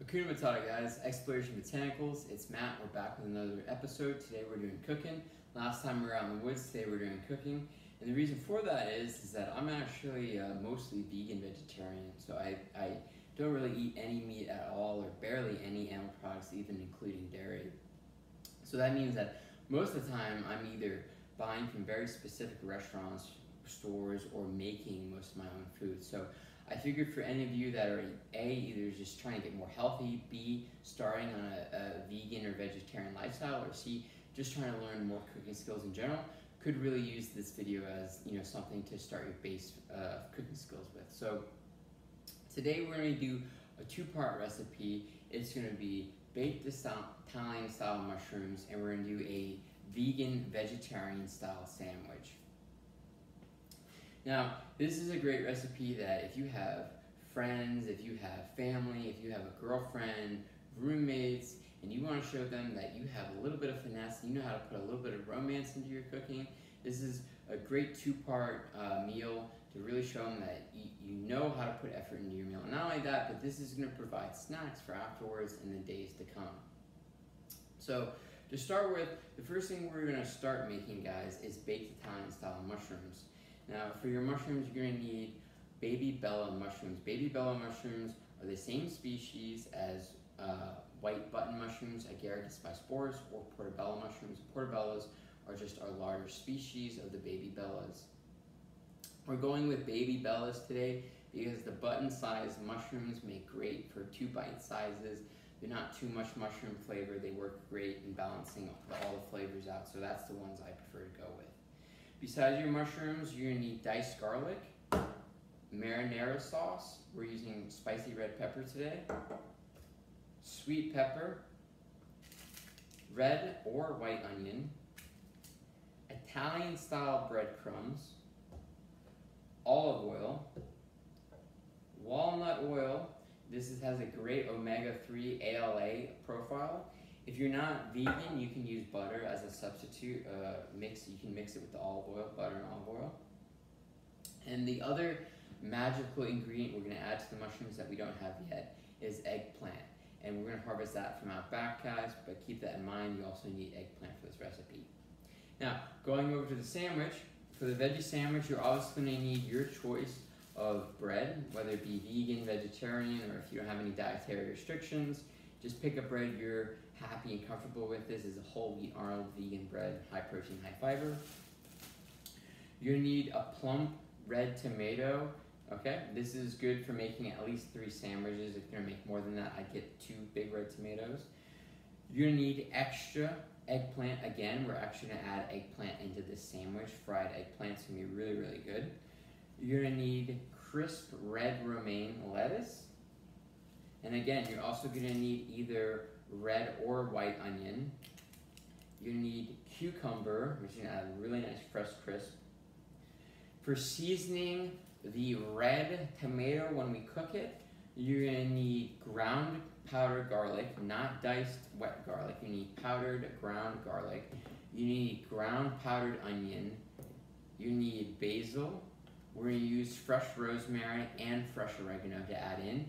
Hakuna Matata, guys. Exploration Botanicals. It's Matt. We're back with another episode. Today we're doing cooking. Last time we were out in the woods. Today we're doing cooking. And the reason for that is that I'm actually mostly vegan vegetarian. So I don't really eat any meat at all or barely any animal products, even including dairy. So that means that most of the time I'm either buying from very specific restaurants, stores, or making most of my own food. So I figured for any of you that are A, either just trying to get more healthy, B, starting on a vegan or vegetarian lifestyle, or C, just trying to learn more cooking skills in general, could really use this video as something to start your base cooking skills with. So today we're going to do a two-part recipe. It's going to be baked Italian style mushrooms, and we're going to do a vegan vegetarian style sandwich. Now, this is a great recipe that if you have friends, if you have family, if you have a girlfriend, roommates, and you want to show them that you have a little bit of finesse, you know how to put a little bit of romance into your cooking, this is a great two-part meal to really show them that you know how to put effort into your meal. And not only that, but this is going to provide snacks for afterwards and the days to come. So, to start with, the first thing we're going to start making, guys, is baked Italian style mushrooms. Now, for your mushrooms, you're going to need baby bella mushrooms. Baby bella mushrooms are the same species as white button mushrooms, agaricus bisporus, or portobello mushrooms. Portobellos are just our larger species of the baby bellas. We're going with baby bellas today because the button-sized mushrooms make great for 2 bite sizes. They're not too much mushroom flavor. They work great in balancing all the flavors out, so that's the ones I prefer to go with. Besides your mushrooms, you're going to need diced garlic, marinara sauce. We're using spicy red pepper today, sweet pepper, red or white onion, Italian style breadcrumbs, olive oil, walnut oil. This has a great omega-3 ALA profile. If you're not vegan, you can use butter as a substitute mix. You can mix it with the olive oil, butter and olive oil. And the other magical ingredient we're going to add to the mushrooms that we don't have yet is eggplant. And we're going to harvest that from out back, guys, but keep that in mind. You also need eggplant for this recipe. Now, going over to the sandwich. For the veggie sandwich, you're obviously going to need your choice of bread, whether it be vegan, vegetarian, or if you don't have any dietary restrictions. Just pick a bread you're happy and comfortable with. This is a whole wheat Arnold vegan bread, high protein, high fiber. You're gonna need a plump red tomato. Okay, this is good for making at least 3 sandwiches. If you're gonna make more than that, I'd get 2 big red tomatoes. You're gonna need extra eggplant. Again, we're actually gonna add eggplant into this sandwich. Fried eggplant's gonna be really, really good. You're gonna need crisp red romaine lettuce. And again, you're also gonna need either red or white onion. You need cucumber, which is gonna add a really nice fresh crisp. For seasoning the red tomato when we cook it, you're gonna need ground powdered garlic, not diced wet garlic. You need powdered ground garlic. You need ground powdered onion. You need basil. We're gonna use fresh rosemary and fresh oregano to add in.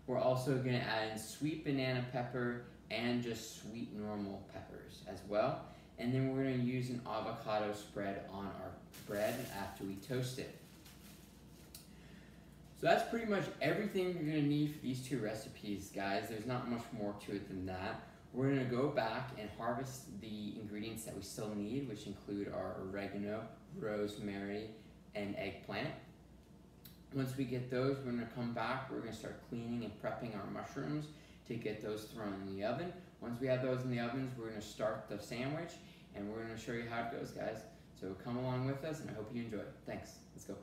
We're also gonna add in sweet banana pepper and just sweet normal peppers as well. And then we're gonna use an avocado spread on our bread after we toast it. So that's pretty much everything you're gonna need for these 2 recipes, guys. There's not much more to it than that. We're gonna go back and harvest the ingredients that we still need, which include our oregano, rosemary, and eggplant. Once we get those, we're going to come back, we're going to start cleaning and prepping our mushrooms to get those thrown in the oven. Once we have those in the ovens, we're going to start the sandwich, and we're going to show you how it goes, guys. So come along with us, and I hope you enjoy it. Thanks. Let's go.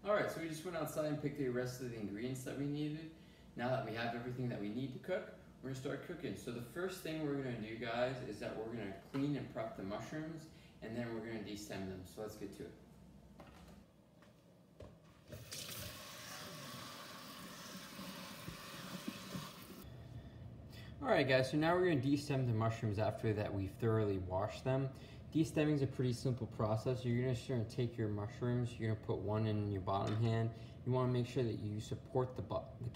Alright, so we just went outside and picked the rest of the ingredients that we needed. Now that we have everything that we need to cook, we're going to start cooking. So the first thing we're going to do, guys, is that we're going to clean and prep the mushrooms, and then we're going to destem them. So let's get to it. Alright guys, so now we're going to destem the mushrooms after that we've thoroughly washed them. Destemming is a pretty simple process. You're just going to take your mushrooms, you're going to put one in your bottom hand. You want to make sure that you support the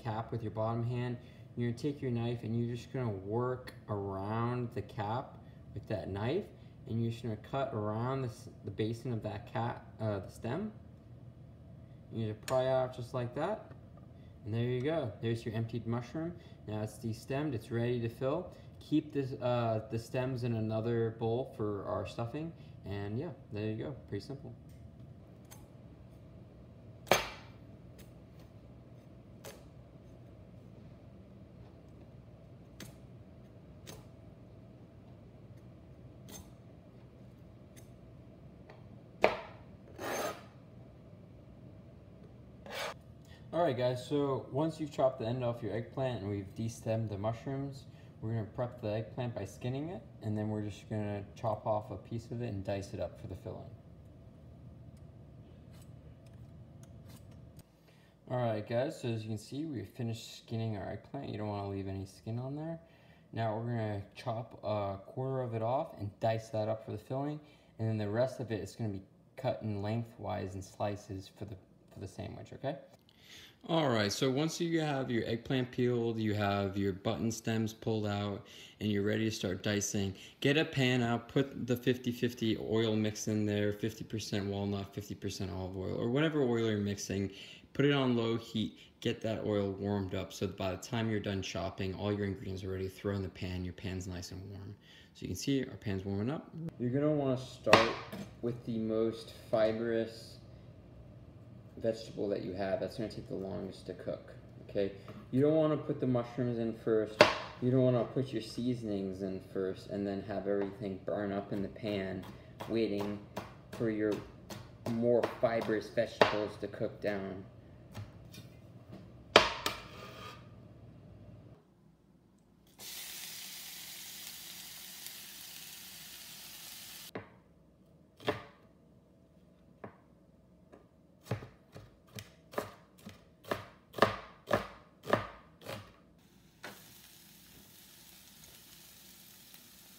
cap with your bottom hand. You're going to take your knife and you're just going to work around the cap with that knife, and you're just going to cut around the basin of that the stem. You just pry out just like that. And there you go. There's your emptied mushroom. Now it's destemmed, it's ready to fill. Keep this, the stems in another bowl for our stuffing. And yeah, there you go. Pretty simple. Alright guys, so once you've chopped the end off your eggplant and we've destemmed the mushrooms, we're going to prep the eggplant by skinning it, and then we're just going to chop off a piece of it and dice it up for the filling. Alright guys, so as you can see, we've finished skinning our eggplant. You don't want to leave any skin on there. Now we're going to chop a quarter of it off and dice that up for the filling, and then the rest of it is going to be cut in lengthwise in slices for the sandwich, okay? Alright, so once you have your eggplant peeled, you have your button stems pulled out, and you're ready to start dicing, get a pan out, put the 50-50 oil mix in there, 50% walnut, 50% olive oil, or whatever oil you're mixing. Put it on low heat, get that oil warmed up so that by the time you're done chopping, all your ingredients are ready to throw in the pan, your pan's nice and warm. So you can see our pan's warming up. You're going to want to start with the most fibrous vegetable that you have. That's going to take the longest to cook. Okay, you don't want to put the mushrooms in first, you don't want to put your seasonings in first and then have everything burn up in the pan waiting for your more fibrous vegetables to cook down.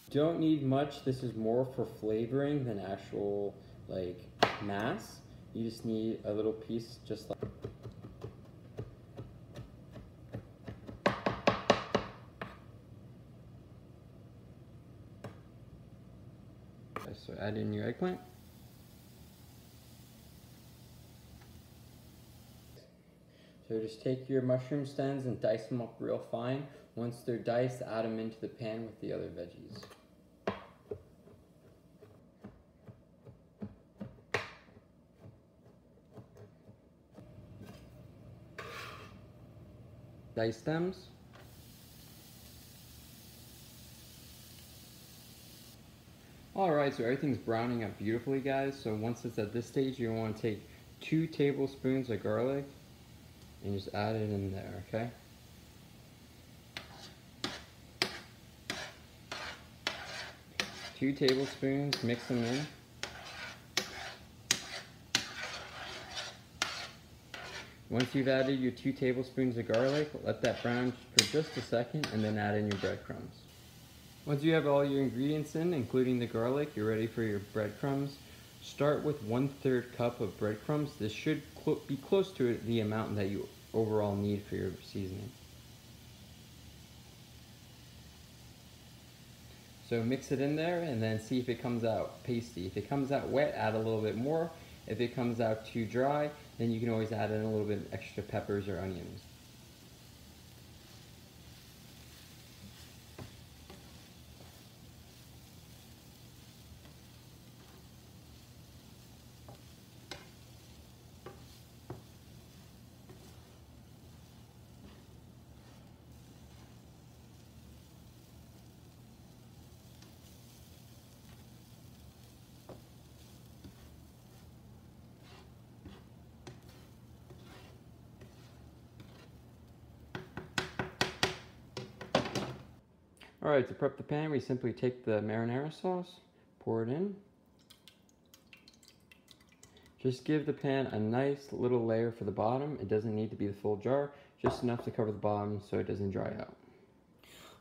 Don't need much. This is more for flavoring than actual like mass. You just need a little piece, just like. Okay, so add in your eggplant. So just take your mushroom stems and dice them up real fine. Once they're diced, add them into the pan with the other veggies. Dice stems. Alright, so everything's browning up beautifully, guys. So once it's at this stage, you want to take 2 tablespoons of garlic and just add it in there, okay? Two tablespoons, mix them in. Once you've added your 2 tablespoons of garlic, let that brown for just a second and then add in your breadcrumbs. Once you have all your ingredients in, including the garlic, you're ready for your breadcrumbs. Start with 1/3 cup of breadcrumbs. This should be close to the amount that you overall need for your seasoning. So mix it in there and then see if it comes out pasty. If it comes out wet, add a little bit more. If it comes out too dry, then you can always add in a little bit of extra peppers or onions. Alright, to prep the pan, we simply take the marinara sauce, pour it in. Just give the pan a nice little layer for the bottom. It doesn't need to be the full jar, just enough to cover the bottom so it doesn't dry out.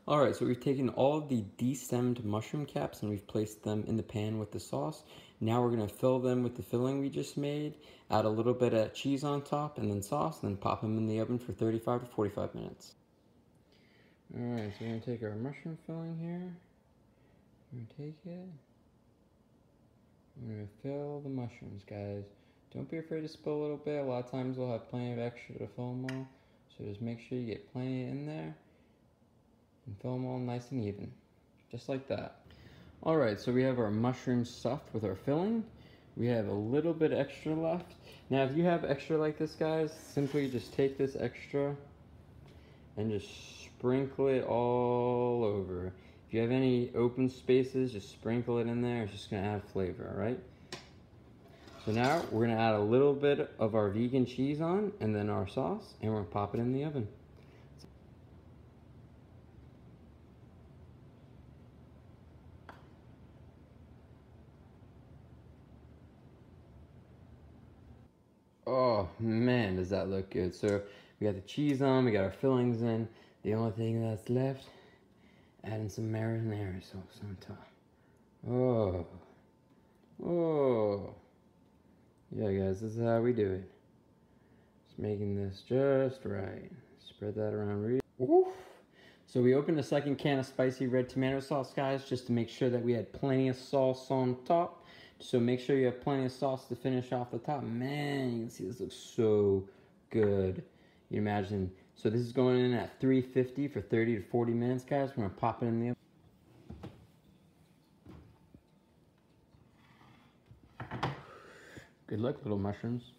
Alright, so we've taken all of the destemmed mushroom caps and we've placed them in the pan with the sauce. Now we're going to fill them with the filling we just made, add a little bit of cheese on top and then sauce, and then pop them in the oven for 35 to 45 minutes. Alright, so we're going to take our mushroom filling here. We're going to take it. We're going to fill the mushrooms, guys. Don't be afraid to spill a little bit. A lot of times we'll have plenty of extra to fill them all. So just make sure you get plenty in there. And fill them all nice and even. Just like that. Alright, so we have our mushrooms stuffed with our filling. We have a little bit extra left. Now if you have extra like this, guys, simply just take this extra and just sprinkle it all over. If you have any open spaces, just sprinkle it in there. It's just going to add flavor, alright? So now we're going to add a little bit of our vegan cheese on and then our sauce, and we're going to pop it in the oven. Oh man, does that look good. So we got the cheese on, we got our fillings in. The only thing that's left, adding some marinara sauce on top. Oh. Oh. Yeah guys, this is how we do it. Just making this just right. Spread that around really. Oof. So we opened a second can of spicy red tomato sauce, guys, just to make sure that we had plenty of sauce on top. So make sure you have plenty of sauce to finish off the top. Man, you can see this looks so good. You imagine. So this is going in at 350 for 30 to 40 minutes, guys. We're going to pop it in the oven. Good luck, little mushrooms.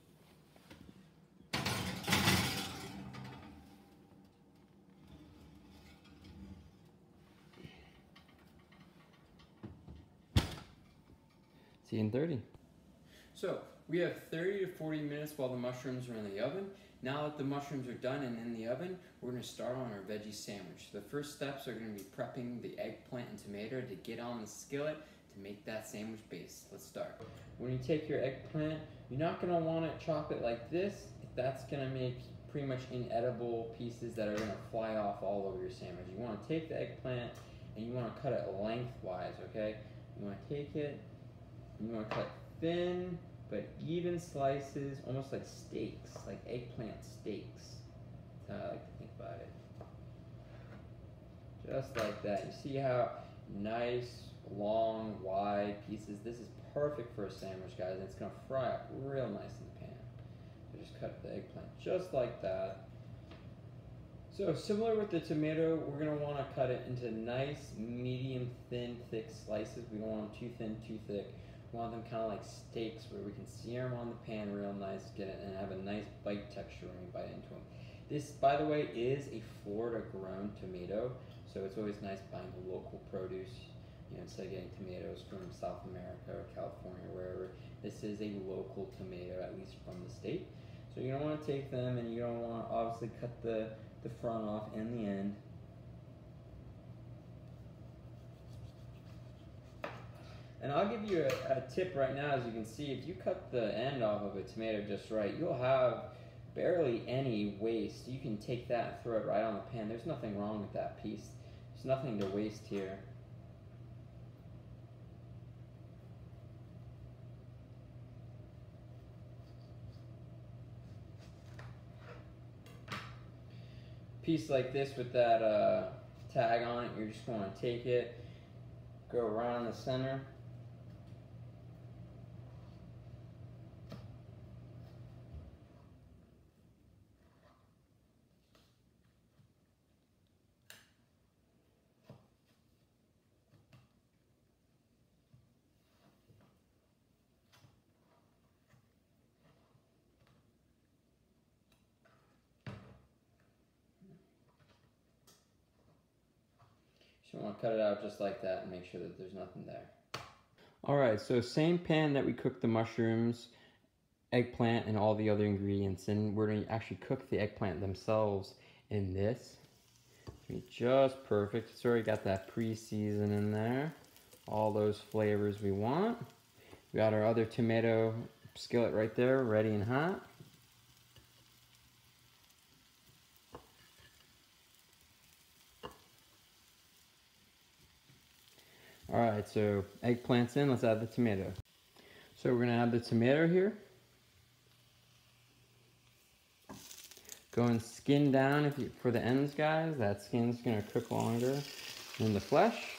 See you in 30. So we have 30 to 40 minutes while the mushrooms are in the oven. Now that the mushrooms are done and in the oven, we're going to start on our veggie sandwich. The first steps are going to be prepping the eggplant and tomato to get on the skillet to make that sandwich base. Let's start. When you take your eggplant, you're not going to want to chop it like this. That's going to make pretty much inedible pieces that are going to fly off all over your sandwich. You want to take the eggplant and you want to cut it lengthwise, okay? You want to take it, and you want to cut thin but even slices, almost like steaks, like eggplant steaks. That's how I like to think about it. Just like that. You see how nice, long, wide pieces. This is perfect for a sandwich, guys, and it's going to fry up real nice in the pan. So just cut the eggplant just like that. So similar with the tomato, we're going to want to cut it into nice, medium, thin, thick slices. We don't want them too thin, too thick. We want them kind of like steaks where we can sear them on the pan real nice, get it, and have a nice bite texture when we bite into them. This, by the way, is a Florida-grown tomato, so it's always nice buying the local produce. You know, instead of getting tomatoes from South America or California or wherever. This is a local tomato, at least from the state. So you're gonna want to take them, and you're gonna want to obviously cut the front off and the end. And I'll give you a tip right now. As you can see, if you cut the end off of a tomato just right, you'll have barely any waste. You can take that and throw it right on the pan. There's nothing wrong with that piece. There's nothing to waste here. Piece like this with that tag on it, you're just going to take it, go around the center. So you want to cut it out just like that and make sure that there's nothing there. Alright, so same pan that we cooked the mushrooms, eggplant, and all the other ingredients in, we're going to actually cook the eggplant themselves in this. Be just perfect. It's already got that pre-season in there. All those flavors we want. We got our other tomato skillet right there, ready and hot. All right, so eggplant's in, let's add the tomato. So we're gonna add the tomato here. Go and skin down for the ends, guys. That skin's gonna cook longer than the flesh.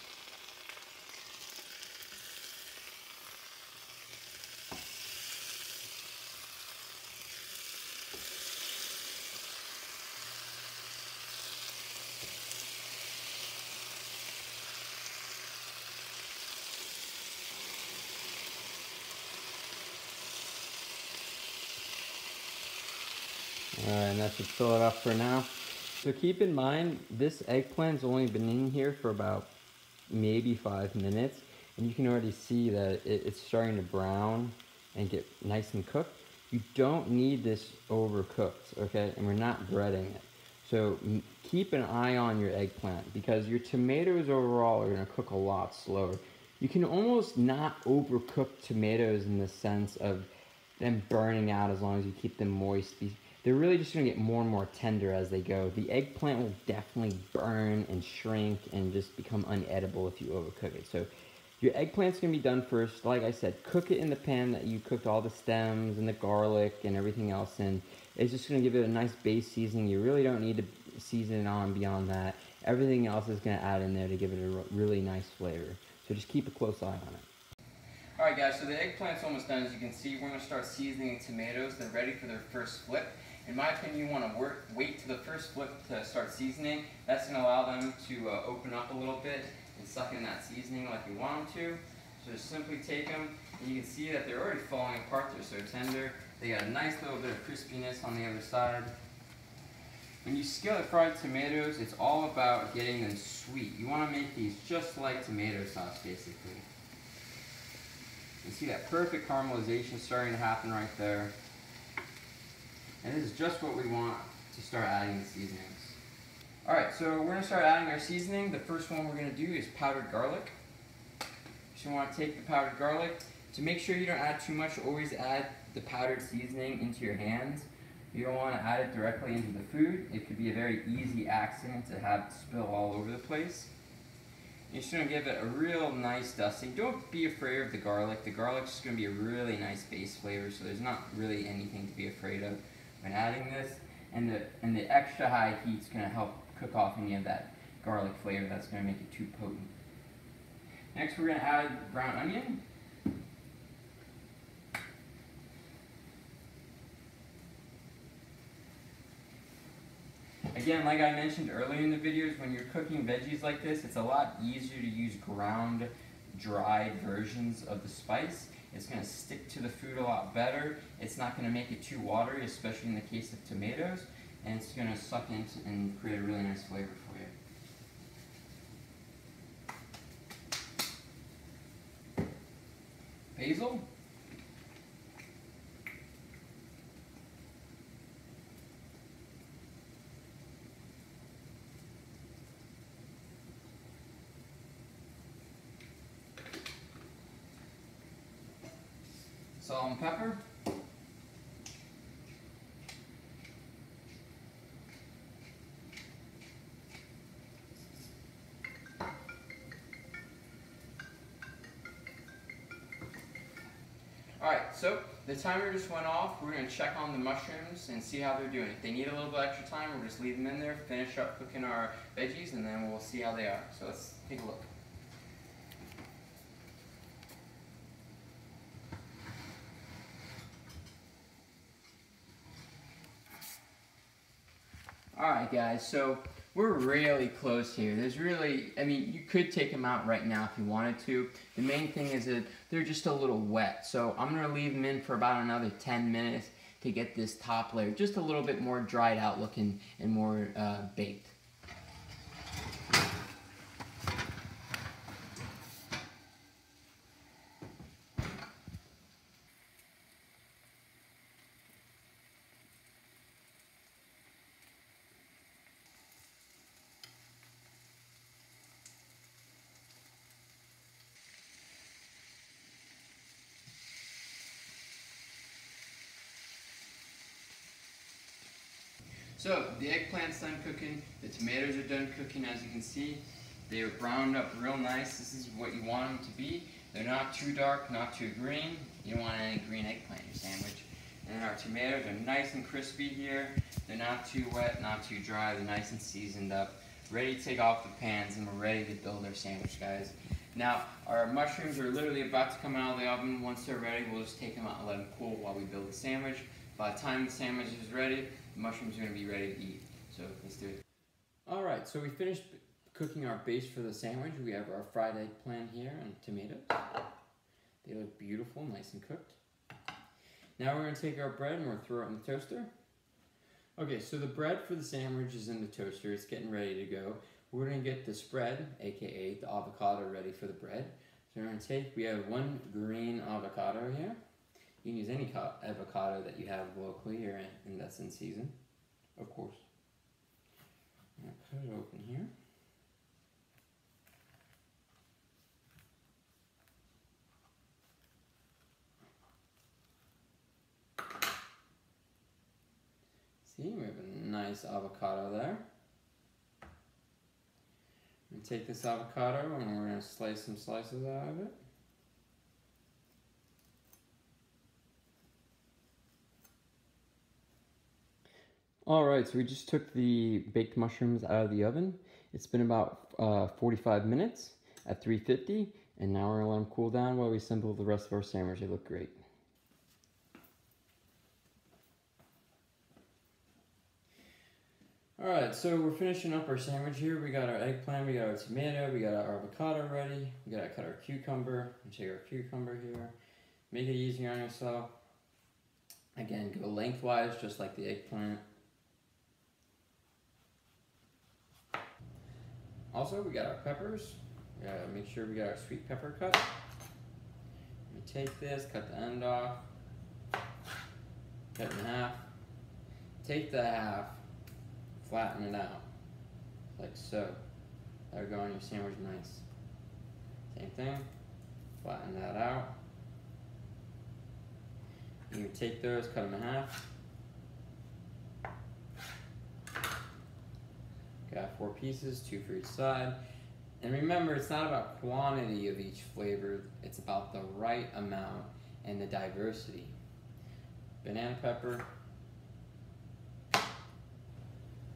Alright, and that should fill it up for now. So keep in mind, this eggplant's only been in here for about maybe 5 minutes, and you can already see that it's starting to brown and get nice and cooked. You don't need this overcooked, okay? And we're not breading it. So keep an eye on your eggplant, because your tomatoes overall are gonna cook a lot slower. You can almost not overcook tomatoes in the sense of them burning out as long as you keep them moist. They're really just gonna get more and more tender as they go. The eggplant will definitely burn and shrink and just become unedible if you overcook it. So your eggplant's gonna be done first. Like I said, cook it in the pan that you cooked all the stems and the garlic and everything else in. It's just gonna give it a nice base seasoning. You really don't need to season it on beyond that. Everything else is gonna add in there to give it a really nice flavor. So just keep a close eye on it. Alright guys, so the eggplant's almost done. As you can see, we're gonna start seasoning the tomatoes. They're ready for their first flip. In my opinion, you want to wait to the first flip to start seasoning. That's going to allow them to open up a little bit and suck in that seasoning like you want them to. So just simply take them, and you can see that they're already falling apart. They're so tender. They got a nice little bit of crispiness on the other side. When you skillet fried tomatoes, it's all about getting them sweet. You want to make these just like tomato sauce, basically. You see that perfect caramelization starting to happen right there. And this is just what we want to start adding the seasonings. Alright, so we're going to start adding our seasoning. The first one we're going to do is powdered garlic. So you want to take the powdered garlic. To make sure you don't add too much, always add the powdered seasoning into your hands. You don't want to add it directly into the food. It could be a very easy accident to have it spill all over the place. You're just going to give it a real nice dusting. Don't be afraid of the garlic. The garlic's just going to be a really nice base flavor, so there's not really anything to be afraid of when adding this. And the extra high heat's going to help cook off any of that garlic flavor that's going to make it too potent. Next we're going to add brown onion. Again, like I mentioned earlier in the videos, when you're cooking veggies like this, it's a lot easier to use ground, dried versions of the spice. It's going to stick to the food a lot better. It's not going to make it too watery, especially in the case of tomatoes, and it's going to suck into and create a really nice flavor for you. Basil. Salt and pepper. Alright, so the timer just went off. We're going to check on the mushrooms and see how they're doing. If they need a little bit extra time, we'll just leave them in there, finish up cooking our veggies, and then we'll see how they are. So let's take a look. Alright guys, so we're really close here. There's really, I mean, you could take them out right now if you wanted to. The main thing is that they're just a little wet. So I'm going to leave them in for about another 10 minutes to get this top layer just a little bit more dried out looking and more baked. So the eggplant's done cooking, the tomatoes are done cooking, as you can see. They are browned up real nice. This is what you want them to be. They're not too dark, not too green. You don't want any green eggplant in your sandwich. And our tomatoes are nice and crispy here. They're not too wet, not too dry. They're nice and seasoned up. Ready to take off the pans, and we're ready to build our sandwich, guys. Now, our mushrooms are literally about to come out of the oven. Once they're ready, we'll just take them out and let them cool while we build the sandwich. By the time the sandwich is ready, the mushrooms are going to be ready to eat. So let's do it. Alright, so we finished cooking our base for the sandwich. We have our fried eggplant here and tomatoes. They look beautiful, nice and cooked. Now we're going to take our bread and we'll throw it in the toaster. Okay, so the bread for the sandwich is in the toaster. It's getting ready to go. We're going to get the spread, aka the avocado, ready for the bread. So we're going to take, we have one green avocado here. You can use any avocado that you have locally or and that's in season, of course. I'm going to cut it open here. See, we have a nice avocado there. I'm going to take this avocado and we're going to slice some slices out of it. Alright, so we just took the baked mushrooms out of the oven. It's been about 45 minutes at 350, and now we're going to let them cool down while we assemble the rest of our sandwich. They look great. Alright, so we're finishing up our sandwich here. We got our eggplant, we got our tomato, we got our avocado ready. We gotta cut our cucumber. Take our cucumber here. Make it easier on yourself. Again, go lengthwise, just like the eggplant. Also, we got our peppers. We gotta make sure we got our sweet pepper cut. We take this, cut the end off, cut it in half. Take the half, flatten it out, like so. That'll go on your sandwich nice. Same thing, flatten that out. You can take those, cut them in half. Got 4 pieces, 2 for each side. And remember, it's not about quantity of each flavor, it's about the right amount and the diversity. Banana pepper.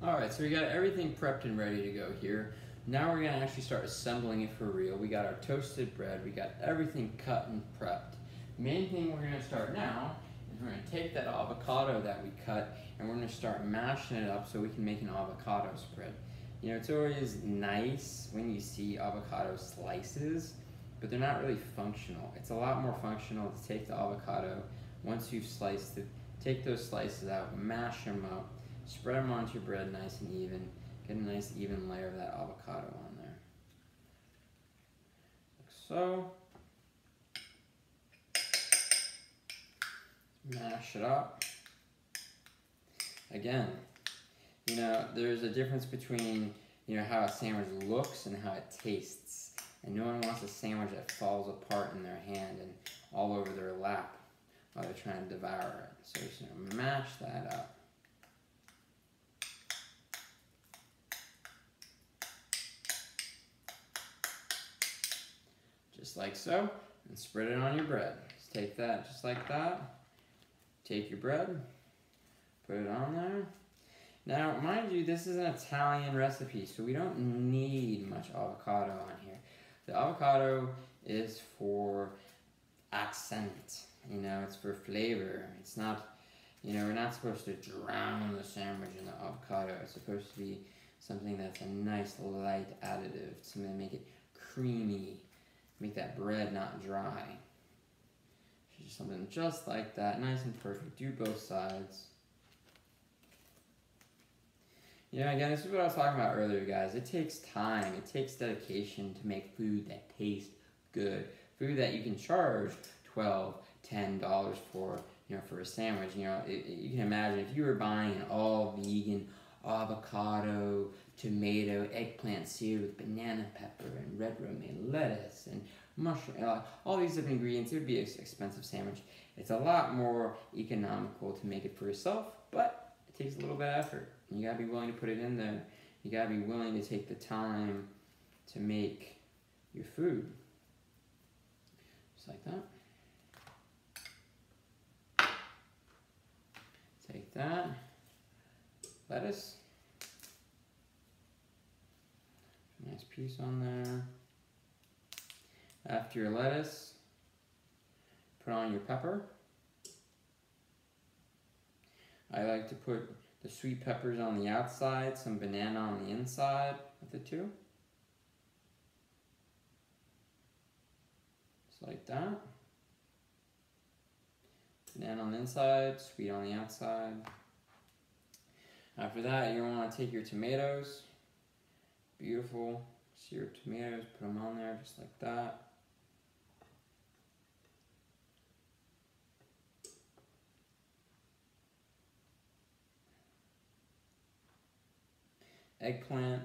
Alright, so we got everything prepped and ready to go here. Now we're gonna actually start assembling it for real. We got our toasted bread, we got everything cut and prepped. Main thing we're gonna start now is we're gonna take that avocado that we cut and we're gonna start mashing it up so we can make an avocado spread. You know, it's always nice when you see avocado slices, but they're not really functional. It's a lot more functional to take the avocado, once you've sliced it, take those slices out, mash them up, spread them onto your bread nice and even, get a nice even layer of that avocado on there. Like so. Mash it up. Again, you know, there's a difference between, you know, how a sandwich looks and how it tastes. And no one wants a sandwich that falls apart in their hand and all over their lap while they're trying to devour it. So you're just gonna mash that up. Just like so, and spread it on your bread. Just take that just like that. Take your bread, put it on there. Now, mind you, this is an Italian recipe, so we don't need much avocado on here. The avocado is for accent, you know, it's for flavor. It's not, you know, we're not supposed to drown the sandwich in the avocado. It's supposed to be something that's a nice light additive, something to make it creamy, make that bread not dry. Just something just like that, nice and perfect. Do both sides. You know, again, this is what I was talking about earlier, guys. It takes time, it takes dedication to make food that tastes good. Food that you can charge $12, $10 for, you know, for a sandwich. You know, you can imagine if you were buying an all-vegan avocado, tomato, eggplant seared with banana pepper and red romaine lettuce and mushroom, all these different ingredients, it would be an expensive sandwich. It's a lot more economical to make it for yourself, but it takes a little bit of effort. You gotta be willing to put it in there. You gotta be willing to take the time to make your food. Just like that. Take that. Lettuce. Nice piece on there. After your lettuce, put on your pepper. I like to put the sweet peppers on the outside, some banana on the inside of the two. Just like that. Banana on the inside, sweet on the outside. After that, you want to take your tomatoes. Beautiful syrup tomatoes, put them on there just like that. Eggplant.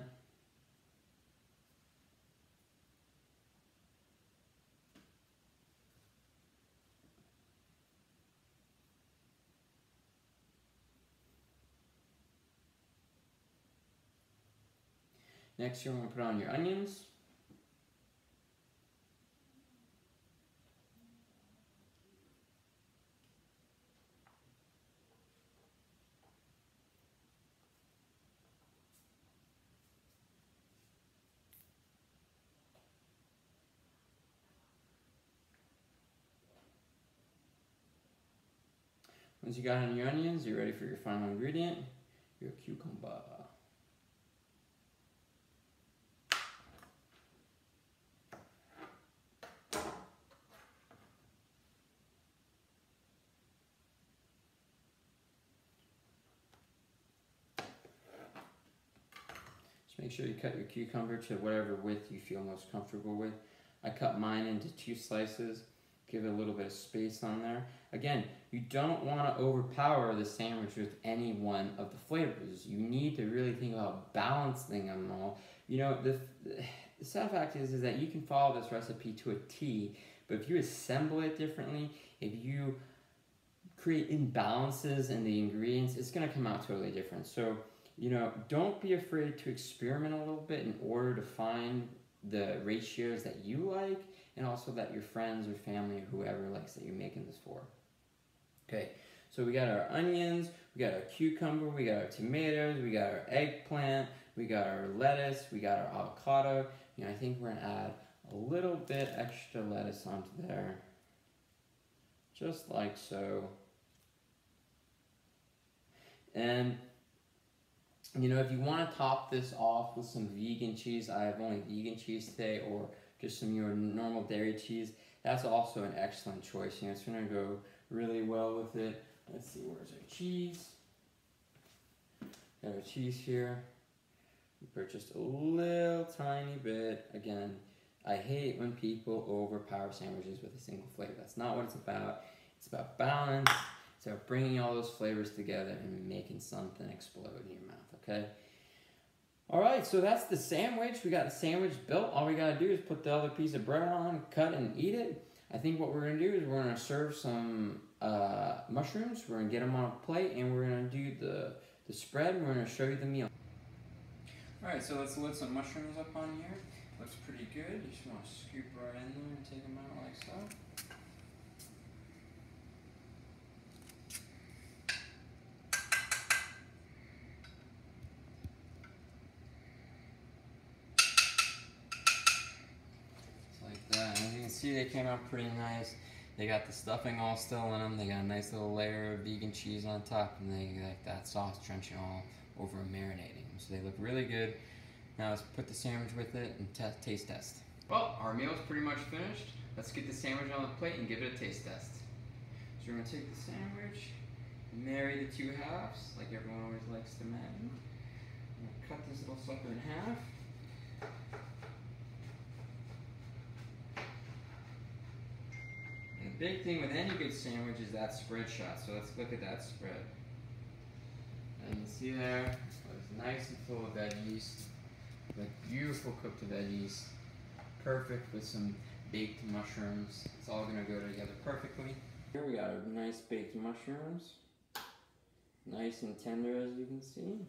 Next, you're going to put on your onions. Once you got on your onions, you're ready for your final ingredient, your cucumber. Just make sure you cut your cucumber to whatever width you feel most comfortable with. I cut mine into 2 slices. Give it a little bit of space on there. Again, you don't want to overpower the sandwich with any one of the flavors. You need to really think about balancing them all. You know, the sad fact is that you can follow this recipe to a T, but if you assemble it differently, if you create imbalances in the ingredients, it's going to come out totally different. So, you know, don't be afraid to experiment a little bit in order to find the ratios that you like, and also that your friends or family or whoever likes that you're making this for. Okay, so we got our onions, we got our cucumber, we got our tomatoes, we got our eggplant, we got our lettuce, we got our avocado. You know, I think we're gonna add a little bit extra lettuce onto there, just like so. And you know, if you want to top this off with some vegan cheese, I have only vegan cheese today, or just some your normal dairy cheese, that's also an excellent choice. You know, it's gonna go really well with it. Let's see, where's our cheese? Got our cheese here. We purchased a little tiny bit. Again, I hate when people overpower sandwiches with a single flavor. That's not what it's about. It's about balance. It's about bringing all those flavors together and making something explode in your mouth, okay? All right, so that's the sandwich. We got the sandwich built. All we gotta do is put the other piece of bread on, cut and eat it. I think what we're gonna do is we're gonna serve some mushrooms. We're gonna get them on a plate, and we're gonna do the spread, and we're gonna show you the meal. All right, so let's load some mushrooms up on here. Looks pretty good. You just wanna scoop right in there and take them out like so. See, they came out pretty nice. They got the stuffing all still in them. They got a nice little layer of vegan cheese on top, and they got that sauce drenching all over and marinating them. So they look really good. Now let's put the sandwich with it and taste test. Well, our meal's pretty much finished. Let's get the sandwich on the plate and give it a taste test. So we're gonna take the sandwich, marry the 2 halves, like everyone always likes to imagine. I'm gonna cut this little sucker in half. The big thing with any good sandwich is that spread shot, so let's look at that spread. And you see there, it's nice and full of veggies, like beautiful cooked veggies, perfect with some baked mushrooms. It's all gonna go together perfectly. Here we got our nice baked mushrooms. Nice and tender, as you can see.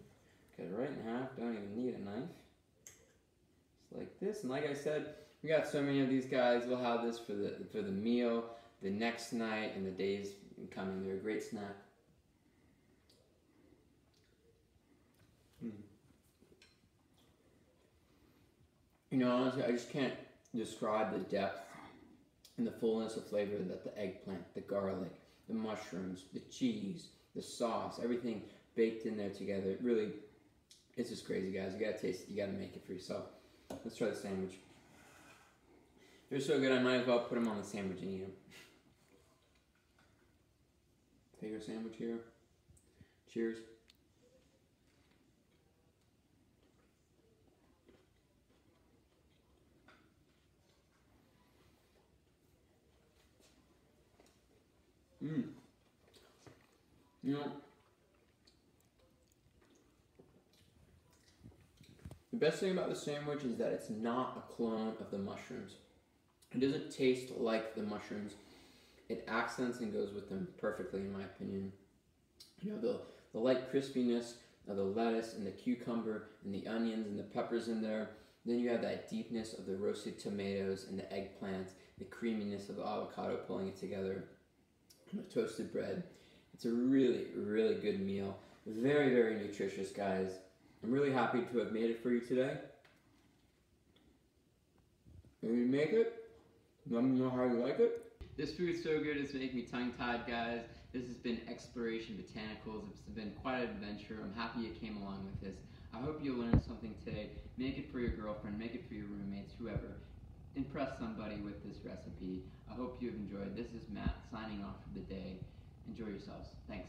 Cut it right in half, don't even need a knife. Just like this, and like I said, we got so many of these guys. We'll have this for the meal, the next night, and the days coming. They're a great snack. You know, honestly, I just can't describe the depth and the fullness of flavor that the eggplant, the garlic, the mushrooms, the cheese, the sauce, everything baked in there together. It really, it's just crazy, guys. You gotta taste it. You gotta make it for yourself. Let's try the sandwich. They're so good, I might as well put them on the sandwich and eat them. Take your sandwich here. Cheers. You know, the best thing about the sandwich is that it's not a clone of the mushrooms. It doesn't taste like the mushrooms. It accents and goes with them perfectly, in my opinion. You know, the light crispiness of the lettuce and the cucumber and the onions and the peppers in there. Then you have that deepness of the roasted tomatoes and the eggplant, the creaminess of the avocado pulling it together, and the toasted bread. It's a really, really good meal. Very, very nutritious, guys. I'm really happy to have made it for you today. When you make it, let me know how you like it. This food's so good, it's making me tongue-tied, guys. This has been Exploration Botanicals. It's been quite an adventure. I'm happy you came along with this. I hope you learned something today. Make it for your girlfriend, make it for your roommates, whoever. Impress somebody with this recipe. I hope you have enjoyed. This is Matt signing off for the day. Enjoy yourselves. Thanks.